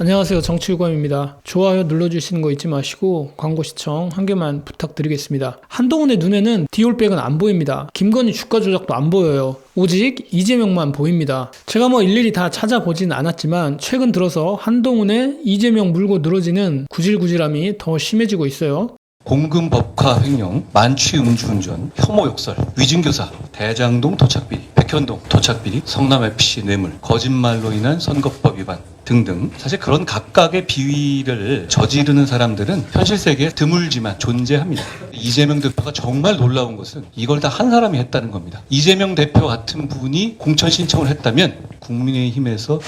안녕하세요. 정치유감입니다. 좋아요 눌러주시는 거 잊지 마시고 광고 시청 한 개만 부탁드리겠습니다. 한동훈의 눈에는 디올백은 안 보입니다. 김건희 주가 조작도 안 보여요. 오직 이재명만 보입니다. 제가 일일이 다 찾아보진 않았지만 최근 들어서 한동훈의 이재명 물고 늘어지는 구질구질함이 더 심해지고 있어요. 공금 법화 횡령, 만취 음주운전, 혐오 욕설, 위증교사, 대장동 토착비리, 백현동 토착비리, 성남FC 뇌물, 거짓말로 인한 선거법 위반 등등. 사실 그런 각각의 비위를 저지르는 사람들은 현실 세계에 드물지만 존재합니다. 이재명 대표가 정말 놀라운 것은 이걸 다 한 사람이 했다는 겁니다. 이재명 대표 같은 분이 공천 신청을 했다면 국민의힘에서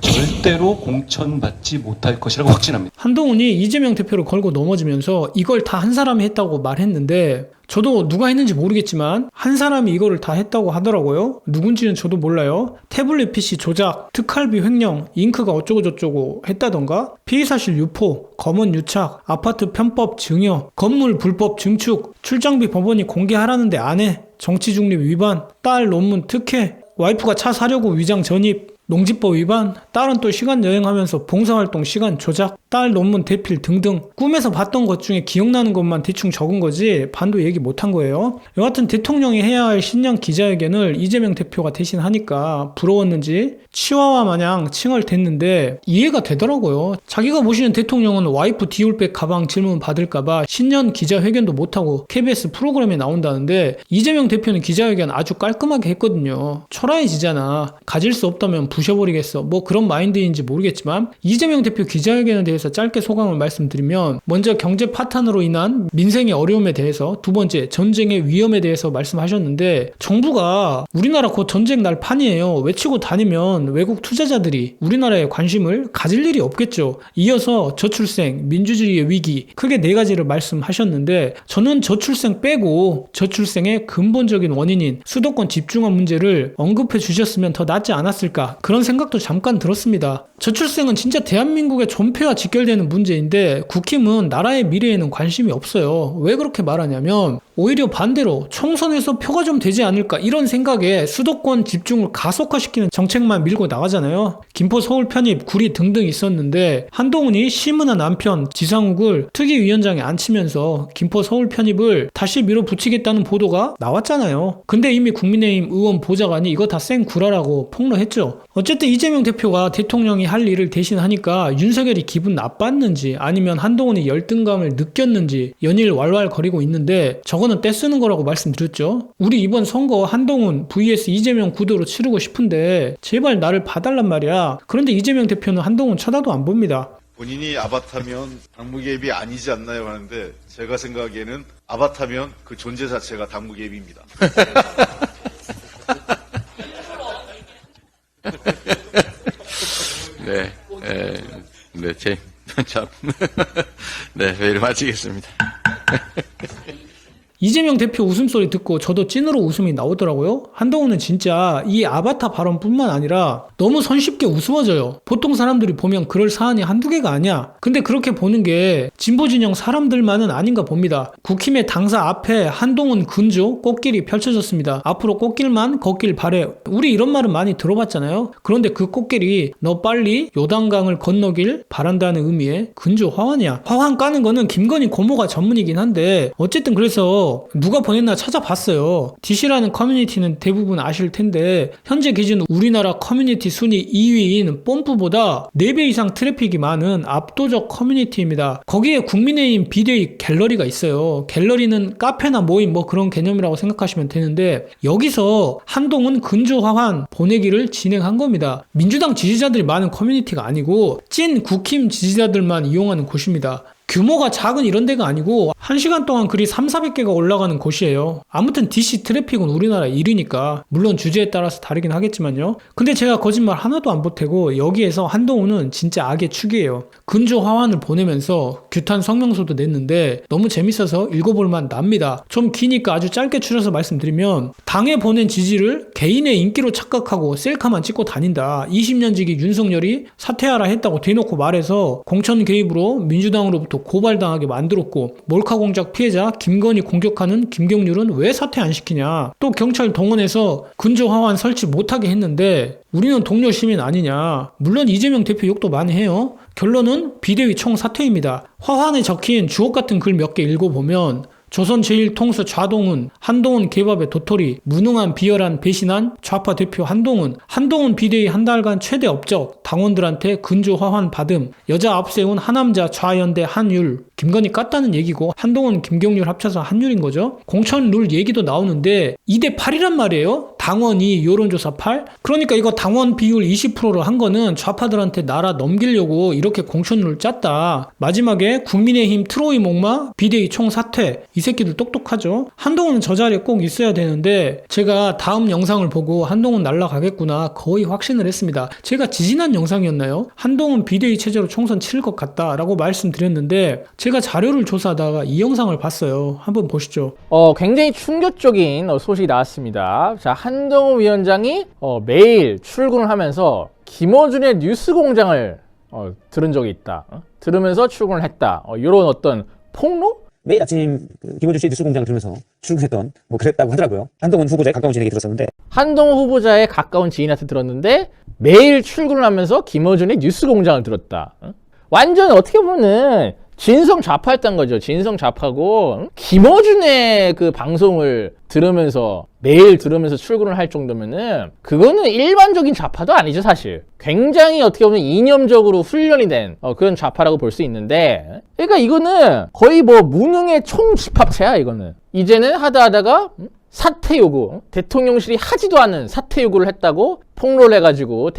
절대로 공천받지 못할 것이라고 확신합니다. 한동훈이 이재명 대표를 걸고 넘어지면서 이걸 다 한 사람이 했다고 말했는데 저도 누가 했는지 모르겠지만 한 사람이 이거를 다 했다고 하더라고요. 누군지는 저도 몰라요. 태블릿 PC 조작, 특활비 횡령, 잉크가 어쩌고저쩌고 했다던가, 피의사실 유포, 검언 유착, 아파트 편법 증여, 건물 불법 증축, 출장비 법원이 공개하라는데 안 해, 정치 중립 위반, 딸 논문 특혜, 와이프가 차 사려고 위장 전입, 농지법 위반, 딸은 또 시간 여행하면서 봉사활동 시간 조작, 딸 논문 대필 등등 꿈에서 봤던 것 중에 기억나는 것만 대충 적은 거지 반도 얘기 못한 거예요. 여하튼 대통령이 해야 할 신년 기자회견을 이재명 대표가 대신 하니까 부러웠는지 치와와 마냥 칭얼댔는데 이해가 되더라고요. 자기가 모시는 대통령은 와이프 디올백 가방 질문 받을까봐 신년 기자회견도 못하고 KBS 프로그램에 나온다는데 이재명 대표는 기자회견 아주 깔끔하게 했거든요. 초라해지잖아. 가질 수 없다면 부셔버리겠어. 그런 마인드인지 모르겠지만 이재명 대표 기자회견에 대해서 짧게 소감을 말씀드리면, 먼저 경제 파탄으로 인한 민생의 어려움에 대해서, 두 번째 전쟁의 위험에 대해서 말씀하셨는데, 정부가 우리나라 곧 전쟁 날 판이에요 외치고 다니면 외국 투자자들이 우리나라에 관심을 가질 일이 없겠죠. 이어서 저출생, 민주주의의 위기, 크게 네 가지를 말씀하셨는데 저는 저출생 빼고 저출생의 근본적인 원인인 수도권 집중화 문제를 언급해 주셨으면 더 낫지 않았을까, 그런 생각도 잠깐 들었습니다. 저출생은 진짜 대한민국의 존폐와 직결되는 문제인데 국힘은 나라의 미래에는 관심이 없어요. 왜 그렇게 말하냐면 오히려 반대로 총선에서 표가 좀 되지 않을까 이런 생각에 수도권 집중을 가속화시키는 정책만 밀고 나가잖아요. 김포 서울 편입, 구리 등등 있었는데 한동훈이 심은하 남편 지상욱을 특위위원장에 앉히면서 김포 서울 편입을 다시 밀어붙이겠다는 보도가 나왔잖아요. 근데 이미 국민의힘 의원 보좌관이 이거 다 생구라라고 폭로했죠. 어쨌든 이재명 대표가 대통령이 할 일을 대신 하니까 윤석열이 기분 나빴는지 아니면 한동훈이 열등감을 느꼈는지 연일 왈왈거리고 있는데 저거는 떼쓰는 거라고 말씀드렸죠. 우리 이번 선거 한동훈 vs 이재명 구도로 치르고 싶은데 제발 나를 봐달란 말이야. 그런데 이재명 대표는 한동훈 쳐다도 안 봅니다. 본인이 아바타면 당무개입이 아니지 않나요 하는데 제가 생각하기에는 아바타면 그 존재 자체가 당무개입입니다. 회의를 마치겠습니다. 이재명 대표 웃음소리 듣고 저도 찐으로 웃음이 나오더라고요. 한동훈은 진짜 이 아바타 발언뿐만 아니라 너무 손쉽게 우스워져요. 보통 사람들이 보면 그럴 사안이 한두 개가 아니야. 근데 그렇게 보는 게 진보진영 사람들만은 아닌가 봅니다. 국힘의 당사 앞에 한동훈 근조 꽃길이 펼쳐졌습니다. 앞으로 꽃길만 걷길 바래. 우리 이런 말은 많이 들어봤잖아요. 그런데 그 꽃길이 너 빨리 요단강을 건너길 바란다는 의미의 근조 화환이야. 화환 까는 거는 김건희 고모가 전문이긴 한데 어쨌든 그래서 누가 보냈나 찾아봤어요. DC라는 커뮤니티는 대부분 아실 텐데 현재 기준 우리나라 커뮤니티 순위 2위인 뽐뿌보다 4배 이상 트래픽이 많은 압도적 커뮤니티입니다. 거기에 국민의힘 비대위 갤러리가 있어요. 갤러리는 카페나 모임 그런 개념이라고 생각하시면 되는데 여기서 한동훈 근조화환 보내기를 진행한 겁니다. 민주당 지지자들이 많은 커뮤니티가 아니고 찐 국힘 지지자들만 이용하는 곳입니다. 규모가 작은 이런 데가 아니고 1시간 동안 글이 300~400개가 올라가는 곳이에요. 아무튼 DC 트래픽은 우리나라 1위니까 물론 주제에 따라서 다르긴 하겠지만요. 근데 제가 거짓말 하나도 안 보태고 여기에서 한동훈은 진짜 악의 축이에요. 근조 화환을 보내면서 규탄 성명서도 냈는데 너무 재밌어서 읽어볼만 납니다. 좀 기니까 아주 짧게 추려서 말씀드리면 당에 보낸 지지를 개인의 인기로 착각하고 셀카만 찍고 다닌다. 20년 지기 윤석열이 사퇴하라 했다고 대놓고 말해서 공천 개입으로 민주당으로부터 고발당하게 만들었고 몰카 공작 피해자 김건희 공격하는 김경률은 왜 사퇴 안 시키냐. 또 경찰 동원해서 근조 화환 설치 못하게 했는데 우리는 동료 시민 아니냐. 물론 이재명 대표 욕도 많이 해요. 결론은 비대위 총사퇴입니다. 화환에 적힌 주옥 같은 글 몇 개 읽어보면 조선제일통수 좌동훈, 한동훈 개밥의 도토리, 무능한 비열한 배신한 좌파 대표 한동훈 비대위 한 달간 최대 업적, 당원들한테 근조 화환 받음, 여자 앞세운 하남자 좌연대 한율, 김건희 깠다는 얘기고 한동훈, 김경률 합쳐서 한율인 거죠. 공천 룰 얘기도 나오는데 2대 8이란 말이에요. 당원 2, 여론조사 8. 그러니까 이거 당원 비율 20%로 한 거는 좌파들한테 나라 넘기려고 이렇게 공천 룰 짰다. 마지막에 국민의힘 트로이 목마 비대위 총사퇴. 이 새끼들 똑똑하죠. 한동훈은 저 자리에 꼭 있어야 되는데 제가 다음 영상을 보고 한동훈 날라가겠구나 거의 확신을 했습니다. 제가 지지난 영상이었나요? 한동훈 비대위 체제로 총선 치를 것 같다라고 말씀드렸는데 제가 자료를 조사하다가 이 영상을 봤어요. 한번 보시죠. 굉장히 충격적인 소식이 나왔습니다. 자, 한동훈 위원장이 매일 출근을 하면서 김어준의 뉴스 공장을 들은 적이 있다. 들으면서 출근을 했다. 이런 어떤 폭로? 매일 아침 김어준 씨 뉴스 공장을 들으면서 출근했던 그랬다고 하더라고요. 한동훈 후보자의 가까운 지인에게 들었었는데 한동훈 후보자의 가까운 지인한테 들었는데 매일 출근을 하면서 김어준의 뉴스 공장을 들었다. 완전 어떻게 보면은 진성 좌파였던 거죠. 진성 좌파고 김어준의 그 방송을 들으면서 매일 들으면서 출근을 할 정도면은 그거는 일반적인 좌파도 아니죠, 사실. 굉장히 어떻게 보면 이념적으로 훈련이 된 그런 좌파라고 볼 수 있는데, 그러니까 이거는 거의 무능의 총집합체야. 이거는 이제는 하다가 사퇴 요구, 대통령실이 하지도 않은 사퇴 요구를 했다고 폭로를 해가지고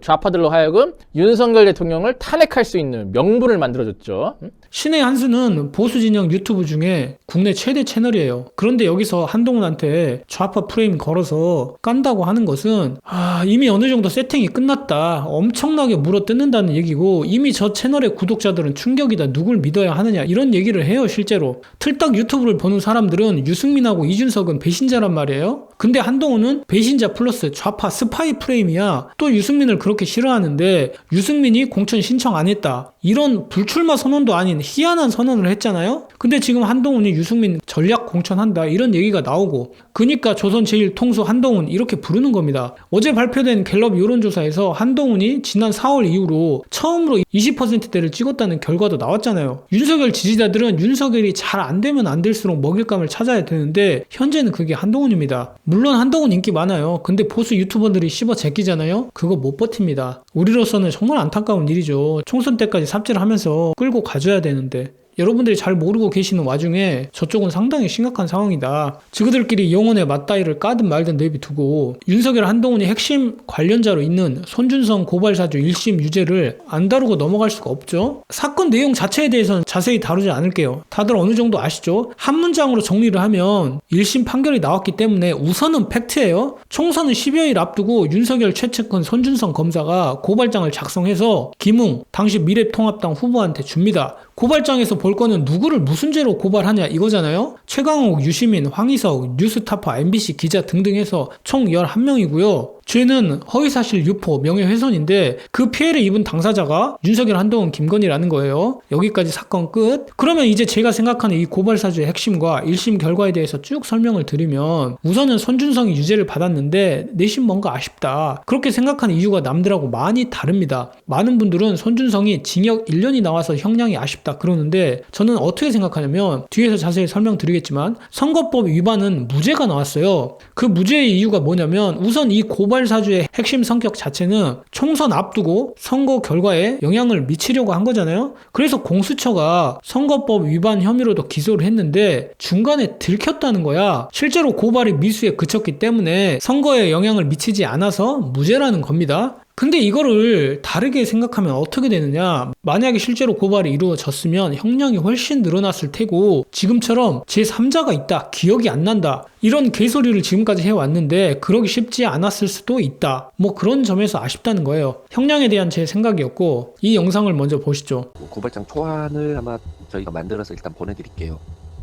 좌파들로 하여금 윤석열 대통령을 탄핵할 수 있는 명분을 만들어줬죠. 신의 한수는 보수 진영 유튜브 중에 국내 최대 채널이에요. 그런데 여기서 한동훈한테 좌파 프레임 걸어서 깐다고 하는 것은 이미 어느 정도 세팅이 끝났다. 엄청나게 물어뜯는다는 얘기고 이미 저 채널의 구독자들은 충격이다. 누굴 믿어야 하느냐 이런 얘기를 해요. 실제로 틀딱 유튜브를 보는 사람들은 유승민하고 이준석은 배신자란 말이에요. 근데 한동훈은 배신자 플러스 좌파 스파이 프레임이야. 또 유승민을 그렇게 싫어하는데 유승민이 공천 신청 안 했다. 이런 불출마 선언도 아닌 희한한 선언을 했잖아요. 근데 지금 한동훈이 유승민 전략 공천한다 이런 얘기가 나오고 그러니까 조선제일통수 한동훈 이렇게 부르는 겁니다. 어제 발표된 갤럽 여론조사에서 한동훈이 지난 4월 이후로 처음으로 20%대를 찍었다는 결과도 나왔잖아요. 윤석열 지지자들은 윤석열이 잘 안 되면 안 될수록 먹잇감을 찾아야 되는데 현재는 그게 한동훈입니다. 물론 한동훈 인기 많아요. 근데 보수 유튜버들이 씹어 제끼잖아요. 그거 못 버팁니다. 우리로서는 정말 안타까운 일이죠. 총선 때까지 삽질을 하면서 끌고 가줘야 되는데 여러분들이 잘 모르고 계시는 와중에 저쪽은 상당히 심각한 상황이다. 지그들끼리 영혼의 맞다이를 까든 말든 내비두고 윤석열 한동훈이 핵심 관련자로 있는 손준성 고발사주 1심 유죄를 안 다루고 넘어갈 수가 없죠. 사건 내용 자체에 대해서는 자세히 다루지 않을게요. 다들 어느 정도 아시죠? 한 문장으로 정리를 하면 1심 판결이 나왔기 때문에 우선은 팩트예요. 총선은 10여일 앞두고 윤석열 최측근 손준성 검사가 고발장을 작성해서 김웅 당시 미래통합당 후보한테 줍니다. 고발장에서 볼 거는 누구를 무슨 죄로 고발하냐 이거잖아요. 최강욱, 유시민, 황희석, 뉴스타파, MBC 기자 등등 해서 총 11명이고요. 죄는 허위사실 유포, 명예훼손인데 그 피해를 입은 당사자가 윤석열, 한동훈, 김건희라는 거예요. 여기까지 사건 끝. 그러면 이제 제가 생각하는 이 고발사주의 핵심과 1심 결과에 대해서 쭉 설명을 드리면 우선은 손준성이 유죄를 받았는데 내심 뭔가 아쉽다. 그렇게 생각하는 이유가 남들하고 많이 다릅니다. 많은 분들은 손준성이 징역 1년이 나와서 형량이 아쉽다 그러는데 저는 어떻게 생각하냐면 뒤에서 자세히 설명드리겠지만 선거법 위반은 무죄가 나왔어요. 그 무죄의 이유가 뭐냐면 우선 이 고발사주의 핵심 성격 자체는 총선 앞두고 선거 결과에 영향을 미치려고 한 거잖아요. 그래서 공수처가 선거법 위반 혐의로도 기소를 했는데 중간에 들켰다는 거야. 실제로 고발이 미수에 그쳤기 때문에 선거에 영향을 미치지 않아서 무죄라는 겁니다. 근데 이거를 다르게 생각하면 어떻게 되느냐. 만약에 실제로 고발이 이루어졌으면 형량이 훨씬 늘어났을 테고 지금처럼 제3자가 있다, 기억이 안 난다 이런 개소리를 지금까지 해왔는데 그러기 쉽지 않았을 수도 있다. 그런 점에서 아쉽다는 거예요. 형량에 대한 제 생각이었고 이 영상을 먼저 보시죠. 고발장 초안을 아마 저희가 만들어서 일단 보내드릴게요.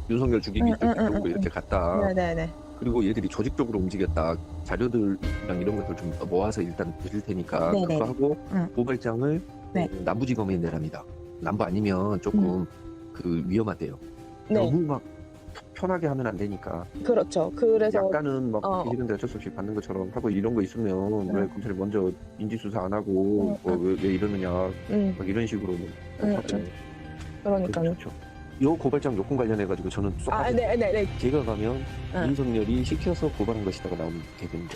윤석열 죽이기 쪽으로 이렇게 갔다. 네네네. 그리고 얘들이 조직적으로 움직였다. 자료들이랑 이런 것들 좀 모아서 일단 드릴 테니까 네네. 그거 하고 고발장을 네. 남부지검에 내랍니다. 남부 아니면 조금 위험하대요. 네. 너무 막 편하게 하면 안 되니까 그렇죠. 그래서 약간은 막 어. 이런데 어쩔 수 없이 받는 것처럼 하고 이런 거 있으면 왜 검찰이 먼저 인지수사 안 하고 왜 이러느냐 막 이런 식으로 하잖아요. 그러니까요. 그렇죠. 요 고발장 요건 관련해 가지고 저는 쏙 네네네. 제가 가면 응. 윤석열이 시켜서 고발한 것이다가 나오면 되겠는데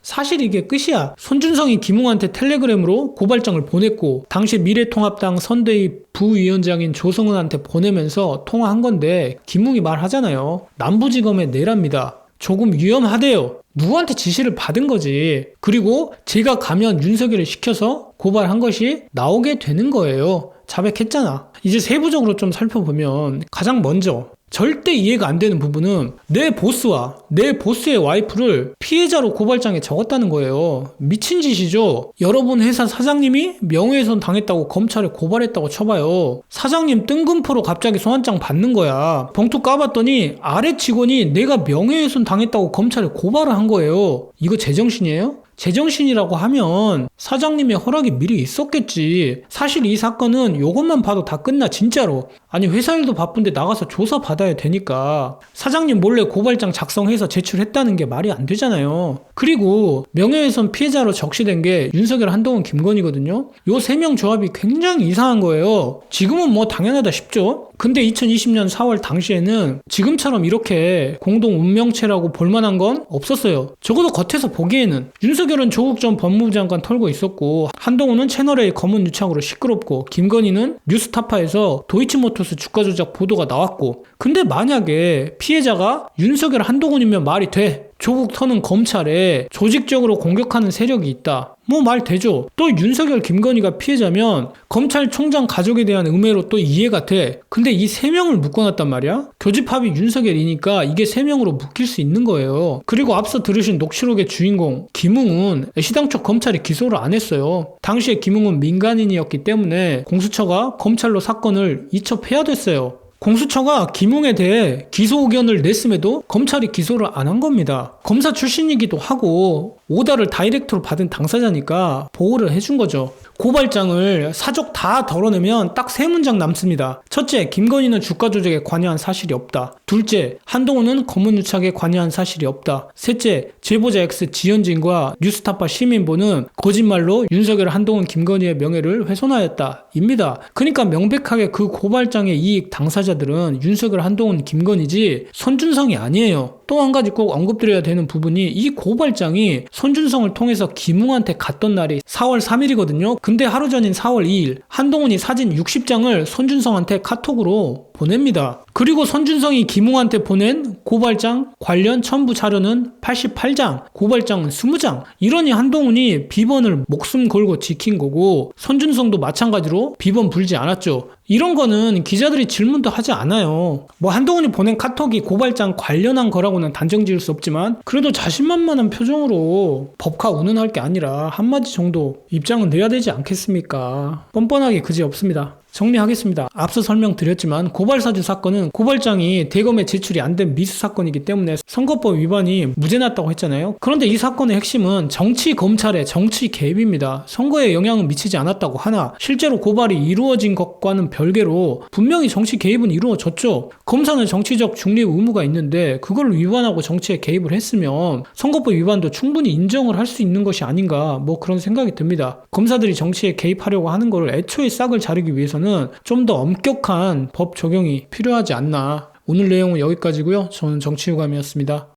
사실 이게 끝이야. 손준성이 김웅한테 텔레그램으로 고발장을 보냈고 당시 미래통합당 선대위 부위원장인 조성은한테 보내면서 통화한 건데 김웅이 말하잖아요. 남부지검에 내랍니다. 조금 위험하대요. 누구한테 지시를 받은 거지. 그리고 제가 가면 윤석열을 시켜서 고발한 것이 나오게 되는 거예요. 자백했잖아. 이제 세부적으로 좀 살펴보면 가장 먼저 절대 이해가 안 되는 부분은 내 보스와 내 보스의 와이프를 피해자로 고발장에 적었다는 거예요. 미친 짓이죠. 여러분 회사 사장님이 명예훼손 당했다고 검찰에 고발했다고 쳐봐요. 사장님 뜬금포로 갑자기 소환장 받는 거야. 봉투 까봤더니 아래 직원이 내가 명예훼손 당했다고 검찰에 고발을 한 거예요. 이거 제정신이에요? 제정신이라고 하면 사장님의 허락이 미리 있었겠지. 사실 이 사건은 요것만 봐도 다 끝나 진짜로. 아니 회사 일도 바쁜데 나가서 조사 받아야 되니까 사장님 몰래 고발장 작성해서 제출했다는 게 말이 안 되잖아요. 그리고 명예훼손 피해자로 적시된 게 윤석열, 한동훈, 김건희거든요. 요 3명 조합이 굉장히 이상한 거예요. 지금은 뭐 당연하다 싶죠. 근데 2020년 4월 당시에는 지금처럼 이렇게 공동 운명체라고 볼만한 건 없었어요. 적어도 겉에서 보기에는. 윤석열은 조국 전 법무부 장관 털고 있었고 한동훈은 채널A 검은 유착으로 시끄럽고 김건희는 뉴스타파에서 도이치모터스 주가 조작 보도가 나왔고 근데 만약에 피해자가 윤석열, 한동훈이면 말이 돼. 조국 터는 검찰에 조직적으로 공격하는 세력이 있다. 뭐 말 되죠. 또 윤석열, 김건희가 피해자면 검찰총장 가족에 대한 음해로 또 이해가 돼. 근데 이 3명을 묶어놨단 말이야. 교집합이 윤석열이니까 이게 3명으로 묶일 수 있는 거예요. 그리고 앞서 들으신 녹취록의 주인공 김웅은 시당초 검찰이 기소를 안 했어요. 당시에 김웅은 민간인이었기 때문에 공수처가 검찰로 사건을 이첩해야 됐어요. 공수처가 김웅에 대해 기소 의견을 냈음에도 검찰이 기소를 안 한 겁니다. 검사 출신이기도 하고 오다를 다이렉트로 받은 당사자니까 보호를 해준 거죠. 고발장을 사족 다 덜어내면 딱 3문장 남습니다. 첫째, 김건희는 주가 조작에 관여한 사실이 없다. 둘째, 한동훈은 검은 유착에 관여한 사실이 없다. 셋째, 제보자 X 지현진과 뉴스타파 시민보는 거짓말로 윤석열, 한동훈, 김건희의 명예를 훼손하였다. 입니다. 그러니까 명백하게 그 고발장의 이익 당사자들은 윤석열, 한동훈, 김건희지 손준성이 아니에요. 또 한 가지 꼭 언급드려야 되는 부분이 이 고발장이 손준성을 통해서 김웅한테 갔던 날이 4월 3일이거든요. 근데 하루 전인 4월 2일 한동훈이 사진 60장을 손준성한테 카톡으로 보냅니다. 그리고 손준성이 김웅한테 보낸 고발장 관련 첨부 자료는 88장, 고발장은 20장. 이러니 한동훈이 비번을 목숨 걸고 지킨 거고 손준성도 마찬가지로 비번 불지 않았죠. 이런 거는 기자들이 질문도 하지 않아요. 뭐 한동훈이 보낸 카톡이 고발장 관련한 거라고는 단정 지을 수 없지만 그래도 자신만만한 표정으로 법카 운운할 게 아니라 한마디 정도 입장은 내야 되지 않겠습니까? 뻔뻔하게 그지없습니다. 정리하겠습니다. 앞서 설명드렸지만 고발사주 사건은 고발장이 대검에 제출이 안 된 미수 사건이기 때문에 선거법 위반이 무죄 났다고 했잖아요. 그런데 이 사건의 핵심은 정치 검찰의 정치 개입입니다. 선거에 영향은 미치지 않았다고 하나 실제로 고발이 이루어진 것과는 별개로 분명히 정치 개입은 이루어졌죠. 검사는 정치적 중립 의무가 있는데 그걸 위반하고 정치에 개입을 했으면 선거법 위반도 충분히 인정을 할 수 있는 것이 아닌가 뭐 그런 생각이 듭니다. 검사들이 정치에 개입하려고 하는 걸 애초에 싹을 자르기 위해서는 좀 더 엄격한 법 적용이 필요하지 않나. 오늘 내용은 여기까지고요. 저는 정치유감이었습니다.